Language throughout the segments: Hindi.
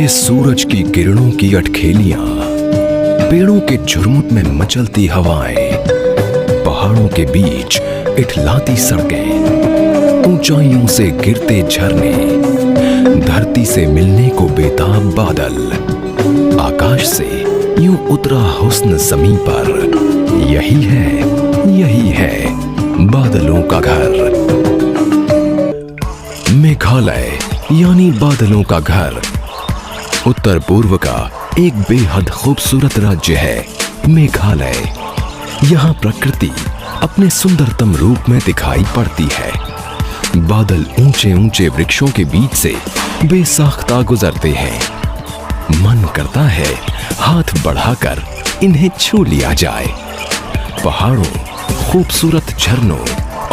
सूरज की किरणों की अटखेलियां, पेड़ों के झुरमुट में मचलती हवाएं, पहाड़ों के बीच इठलाती सड़कें, ऊंचाइयों से गिरते झरने, धरती से मिलने को बेताब बादल, आकाश से यूं उतरा हुस्न ज़मीं पर। यही है बादलों का घर। मेघालय यानी बादलों का घर उत्तर पूर्व का एक बेहद खूबसूरत राज्य है मेघालय। यहाँ प्रकृति अपने सुंदरतम रूप में दिखाई पड़ती है। बादल ऊंचे ऊंचे वृक्षों के बीच से बेसाख्ता गुजरते हैं। मन करता है हाथ बढ़ाकर इन्हें छू लिया जाए। पहाड़ों, खूबसूरत झरनों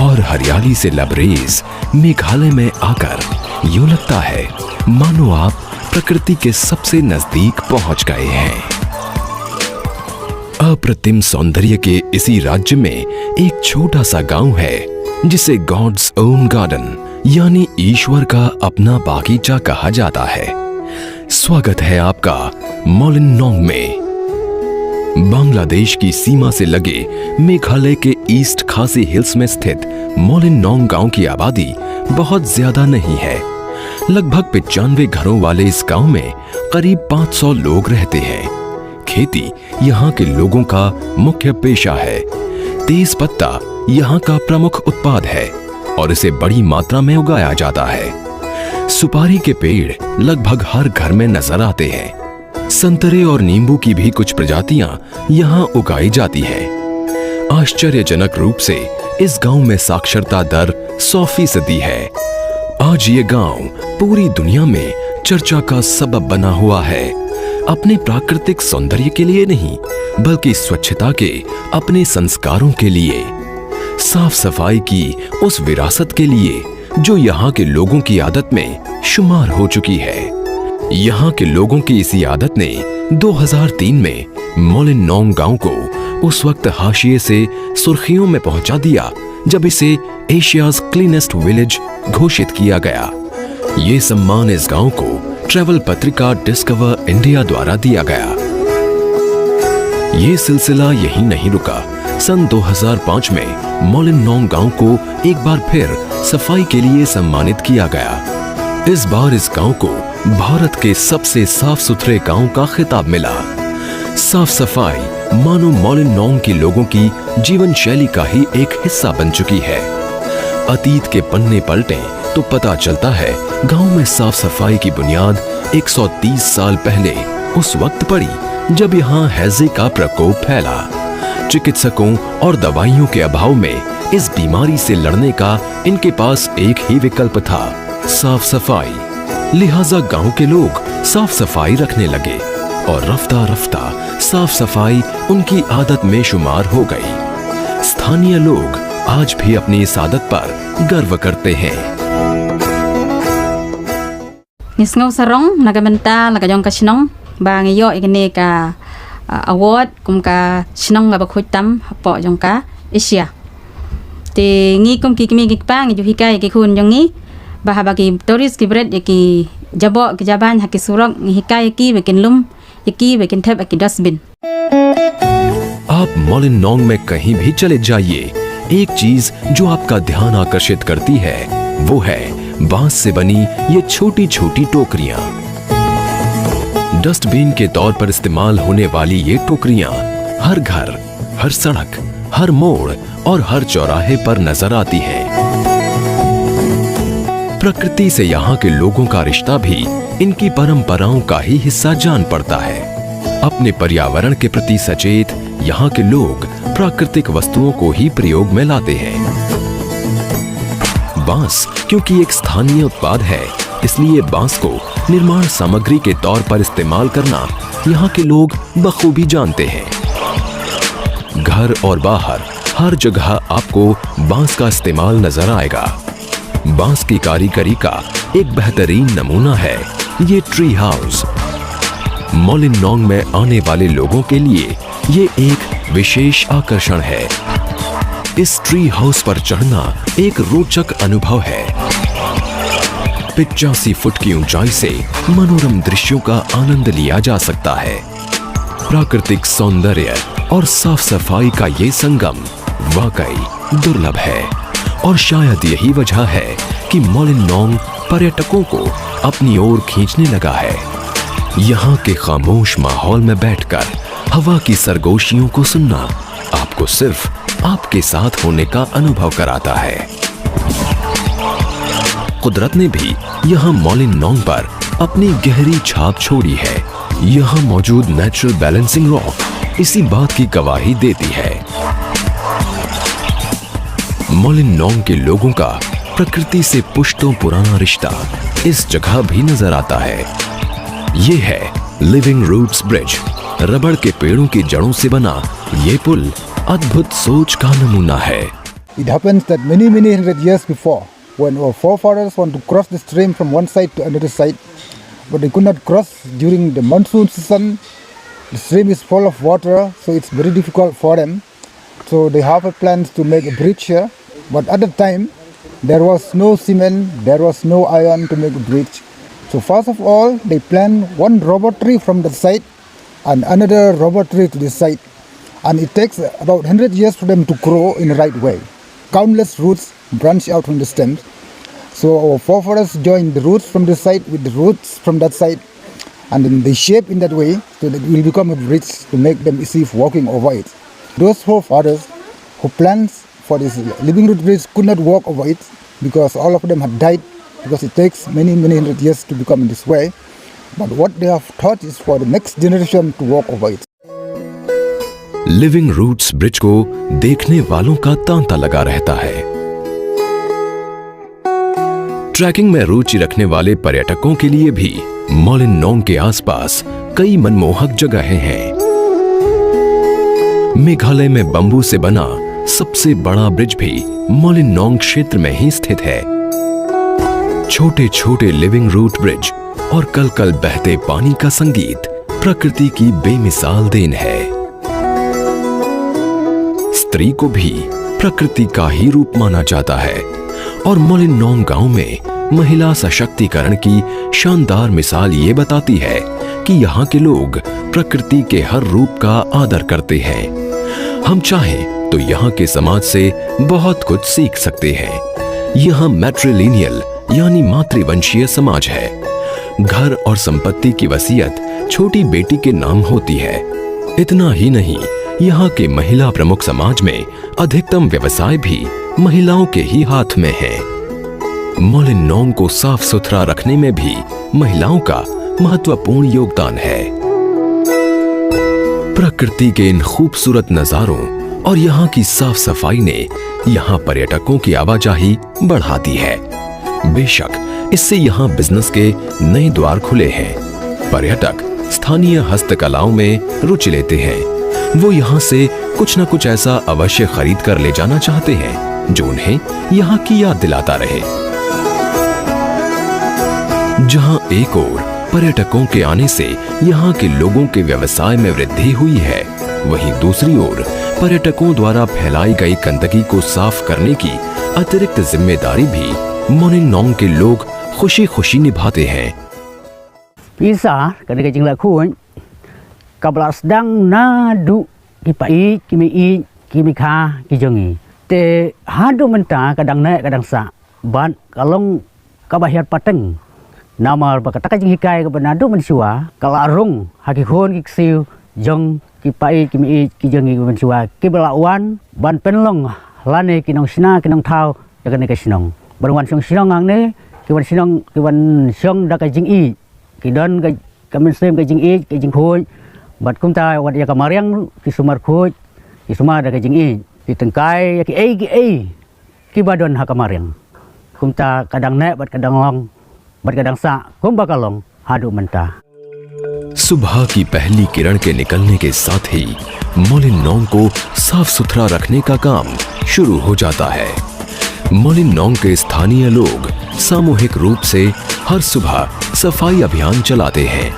और हरियाली से लबरेज मेघालय में आकर यूं लगता है मानो आप प्रकृति के सबसे नजदीक पहुंच गए हैं। अप्रतिम सौंदर्य के इसी राज्य में एक छोटा सा गांव है जिसे गॉड्स ओन गार्डन यानी ईश्वर का अपना बागीचा कहा जाता है। स्वागत है आपका मोलिनोंग में। बांग्लादेश की सीमा से लगे मेघालय के ईस्ट खासी हिल्स में स्थित मोलिनोंग गांव की आबादी बहुत ज्यादा नहीं है। लगभग 95 घरों वाले इस गांव में करीब 500 लोग रहते हैं। खेती यहाँ के लोगों का मुख्य पेशा है। तेज पत्ता यहाँ का प्रमुख उत्पाद है और इसे बड़ी मात्रा में उगाया जाता है। सुपारी के पेड़ लगभग हर घर में नजर आते हैं। संतरे और नींबू की भी कुछ प्रजातियां यहाँ उगाई जाती हैं। आश्चर्यजनक रूप से इस गांव में साक्षरता दर 100% है। आज ये गांव पूरी दुनिया में चर्चा का सबब बना हुआ है। अपने प्राकृतिक सौंदर्य के लिए नहीं बल्कि स्वच्छता के अपने संस्कारों के लिए, साफ सफाई की उस विरासत के लिए जो यहाँ के लोगों की आदत में शुमार हो चुकी है। यहाँ के लोगों की इसी आदत ने 2003 में मोलिनोंग गांव को उस वक्त हाशिए से सुर्खियों में पहुंचा दिया जब इसे एशियाज क्लीनेस्ट विलेज घोषित किया गया। ये सम्मान इस गांव को ट्रैवल पत्रिका डिस्कवर इंडिया द्वारा दिया गया। ये सिलसिला यहीं नहीं रुका। सन 2005 में मोलिनोंग गांव को एक बार फिर सफाई के लिए सम्मानित किया गया। इस बार इस गांव को भारत के सबसे साफ सुथरे गांव का खिताब मिला। साफ सफाई मानो मोलिनोंग के लोगों की जीवन शैली का ही एक हिस्सा बन चुकी है। अतीत के पन्ने पलटें तो पता चलता है गांव में साफ सफाई की बुनियाद 130 साल पहले उस वक्त पड़ी जब यहाँ हैजे का प्रकोप फैला। चिकित्सकों और दवाइयों के अभाव में इस बीमारी से लड़ने का इनके पास एक ही विकल्प था, साफ सफाई। लिहाजा गांव के लोग साफ सफाई रखने लगे और रफ्ता रफ्ता साफ सफाई उनकी आदत में शुमार हो गई। स्थानीय लोग आज भी अपनी इस आदत पर गर्व करते हैं। Nisngau sarong nagamenta lagayong kasinong bang iyo igni ka award kum ka sinong ga bakhutam po jong ka Asia. Te ngi kum ki kimi gikpang ju hikai ki khun jong ngi bahabagi tourist ki bread ki jabo ki jaban haki surong ngi hikai ki bekin lum ki bekin thep ki dustbin. आप मोलिनोंग में कहीं भी चले जाइए, एक चीज जो आपका ध्यान आकर्षित करती है वो है बांस से बनी ये छोटी छोटी टोकरियां। डस्टबिन के तौर पर इस्तेमाल होने वाली ये टोकरियां हर घर, हर सड़क, हर मोड़ और हर चौराहे पर नजर आती हैं। प्रकृति से यहाँ के लोगों का रिश्ता भी इनकी परंपराओं का ही हिस्सा जान पड़ता है। अपने पर्यावरण के प्रति सचेत यहाँ के लोग प्राकृतिक वस्तुओं को ही प्रयोग में लाते हैं। बांस क्योंकि एक स्थानीय उत्पाद है, इसलिए बांस को निर्माण सामग्री के तौर पर इस्तेमाल करना यहाँ के लोग बखूबी जानते हैं। घर और बाहर हर जगह आपको बांस का इस्तेमाल नजर आएगा। बांस की कारीगरी का एक बेहतरीन नमूना है ये ट्री हाउस। मोलिनोंग में आने वाले लोगों के लिए ये एक विशेष आकर्षण है। इस ट्री हाउस पर चढ़ना एक रोचक अनुभव है। 85 फुट की ऊंचाई से मनोरम दृश्यों का आनंद लिया जा सकता है। प्राकृतिक सौंदर्य और साफ सफाई का ये संगम वाकई दुर्लभ है और शायद यही वजह है कि मोलिनोंग पर्यटकों को अपनी ओर खींचने लगा है। यहाँ के खामोश माहौल में बैठकर हवा की सरगोशियों को सुनना आपको सिर्फ आपके साथ होने का अनुभव कराता है। कुदरत ने भी यहाँ मोलिनोंग पर अपनी गहरी छाप छोड़ी है। यहाँ मौजूद नेचुरल बैलेंसिंग रॉक इसी बात की गवाही देती है। मोलिनोंग के लोगों का प्रकृति से पुश्तों पुराना रिश्ता इस जगह भी नजर आता है। ये है लिविंग रूट्स ब्रिज। रबड़ के पेड़ों की जड़ों से बना ये पुल अद्भुत सोच का नमूना है। It happens that many hundred years before, when our forefathers want to cross the stream from one side to another side, but they could not cross during the monsoon season. The stream is full of water, so it's very difficult for them. So they have a plans to make a bridge here, but at the time there was no cement, there was no iron to make a bridge. So first of all, they plant one rubber tree from the side and another rubber tree to the side, and it takes about 100 years for them to grow in the right way. Countless roots branch out from the stems. So our forefathers joined the roots from this side with the roots from that side, and then they shape in that way so that it will become a bridge to make them easy for walking over it. Those forefathers who planned for this living root bridge could not walk over it because all of them had died, because it takes many hundred years to become in this way. But what they have thought is for the next generation to walk over it. Living roots bridge को देखने वालों का तांता लगा रहता है। ट्रैकिंग में रुचि रखने वाले पर्यटकों के लिए भी मोलिनोंग के आसपास कई मनमोहक जगहें हैं। मेघालय में बंबू से बना सबसे बड़ा ब्रिज भी मोलिनोंग क्षेत्र में ही स्थित है। छोटे छोटे लिविंग रूट ब्रिज और कल कल बहते पानी का संगीत प्रकृति की बेमिसाल देन है। स्त्री को भी प्रकृति का ही रूप माना जाता है और मोलिनोंग गांव में महिला सशक्तिकरण की शानदार मिसाल ये बताती है कि यहाँ के लोग प्रकृति के हर रूप का आदर करते हैं। हम चाहें तो यहाँ के समाज से बहुत कुछ सीख सकते हैं। यहाँ मैट्रिलिनियल यानी मातृवंशीय समाज है। घर और संपत्ति की वसीयत छोटी बेटी के नाम होती है। इतना ही नहीं, यहाँ के महिला प्रमुख समाज में अधिकतम व्यवसाय भी महिलाओं के ही हाथ में है। मोलिनोंग को साफ सुथरा रखने में भी महिलाओं का महत्वपूर्ण योगदान है। प्रकृति के इन खूबसूरत नजारों और यहाँ की साफ सफाई ने यहाँ पर्यटकों की आवाजाही बढ़ा दी है। बेशक इससे यहाँ बिजनेस के नए द्वार खुले हैं। पर्यटक स्थानीय हस्तकलाओं में रुचि लेते हैं। वो यहाँ से कुछ न कुछ ऐसा अवश्य खरीद कर ले जाना चाहते हैं जो उन्हें यहाँ की याद दिलाता रहे। जहाँ एक ओर पर्यटकों के आने से यहाँ के लोगों के व्यवसाय में वृद्धि हुई है, वहीं दूसरी ओर पर्यटकों द्वारा फैलाई गई गंदगी को साफ करने की अतिरिक्त जिम्मेदारी भी मोलिनोंग के लोग खुशी खुशी निभाते हैं। Bisa kadang jing la kuan kabla sedang nadu ki pai ki mi ki mi kha ki jongi te hadu menta kadang naik kadang sa ban kalong kabahiat pateng nama bakata jing hikai ka banadu mensua kalarung haki khon ki siu jong ki pai ki mi ki jongi mensua ki belawan ban penlong lane ki nong sina ki nong thau jagan ka sinong barwan song sinong ang ne ki wan sinong ki wan song da ka jing ki don ka mensem ka jing khoi bat kum ta wat ya kamariang ki sumar khoi ki sumar da ka jing ki tengkai ki badon ha kamariang kum ta kadang ne bat kadang long bat kadang sa kum bakalong hadu menta। सुबह की पहली किरण के निकलने के साथ ही मोलिनोंग को साफ सुथरा रखने का काम शुरू हो जाता है। मोलिनोंग के स्थानीय लोग सामूहिक रूप से हर सुबह सफाई अभियान चलाते हैं।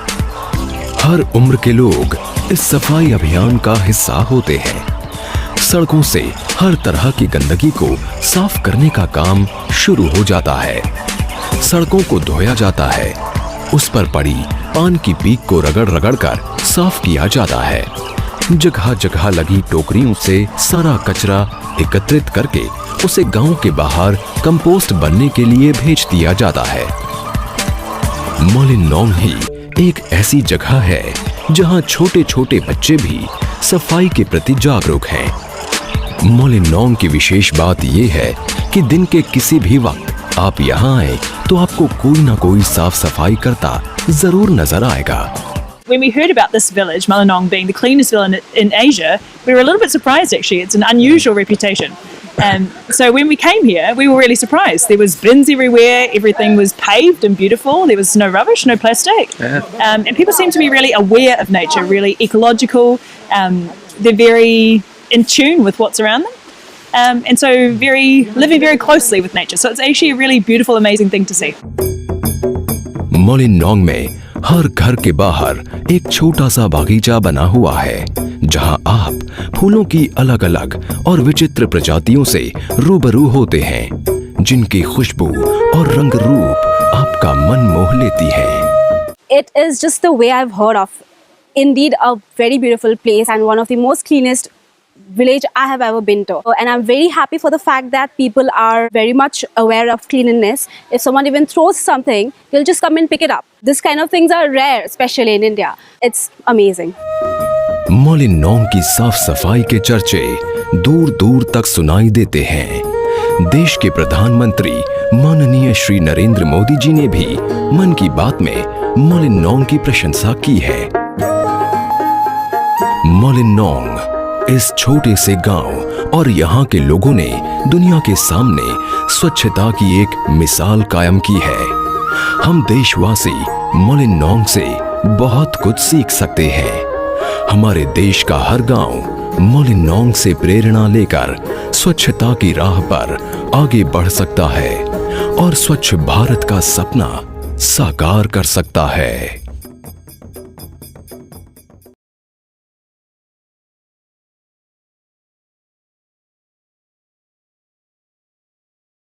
हर उम्र के लोग इस सफाई अभियान का हिस्सा होते हैं। सड़कों से हर तरह की गंदगी को साफ करने का काम शुरू हो जाता है। सड़कों को धोया जाता है, उस पर पड़ी पान की पीक को रगड़ रगड़ कर साफ किया जाता है। जगह जगह लगी टोकरियों से सारा कचरा एकत्रित करके उसे गांव के बाहर कंपोस्ट बनने के लिए भेज दिया जाता है। मोलिनोंग ही एक ऐसी जगह है जहां छोटे छोटे बच्चे भी सफाई के प्रति जागरूक हैं। मोलिनोंग की विशेष बात यह है कि दिन के किसी भी वक्त आप यहाँ आए तो आपको कोई ना कोई साफ सफाई करता जरूर नजर आएगा। When we heard about this village, Molinong being the cleanest village in Asia, we were a little bit surprised actually. It's an unusual reputation. So when we came here, we were really surprised. There was bins everywhere, everything was paved and beautiful, there was no rubbish, no plastic. And people seem to be really aware of nature, really ecological. They're very in tune with what's around them. And so living very closely with nature. So it's actually a really beautiful, amazing thing to see. मोलिनोंग में हर घर के बाहर एक छोटा सा बागीचा बना हुआ है, जहां आप फूलों की अलग अलग और विचित्र प्रजातियों से रूबरू होते हैं, जिनकी खुशबू और रंग रूप आपका मन मोह लेती है। It is just the way I've heard of. Indeed, a very beautiful place and one of the most cleanest village I have ever been to. And I'm very happy for the fact that people are very much aware of cleanliness. If someone even throws something, they'll just come and pick it up. This kind of things are rare, especially in India. It's amazing. मोलिनोंग की साफ सफाई के चर्चे दूर दूर तक सुनाई देते हैं। देश के प्रधानमंत्री माननीय श्री नरेंद्र मोदी जी ने भी मन की बात में मोलिनोंग की प्रशंसा की है। मोलिनोंग इस छोटे से गांव और यहाँ के लोगों ने दुनिया के सामने स्वच्छता की एक मिसाल कायम की है। हम देशवासी मोलिनोंग से बहुत कुछ सीख सकते हैं। हमारे देश का हर गांव मोलिनोंग से प्रेरणा लेकर स्वच्छता की राह पर आगे बढ़ सकता है और स्वच्छ भारत का सपना साकार कर सकता है।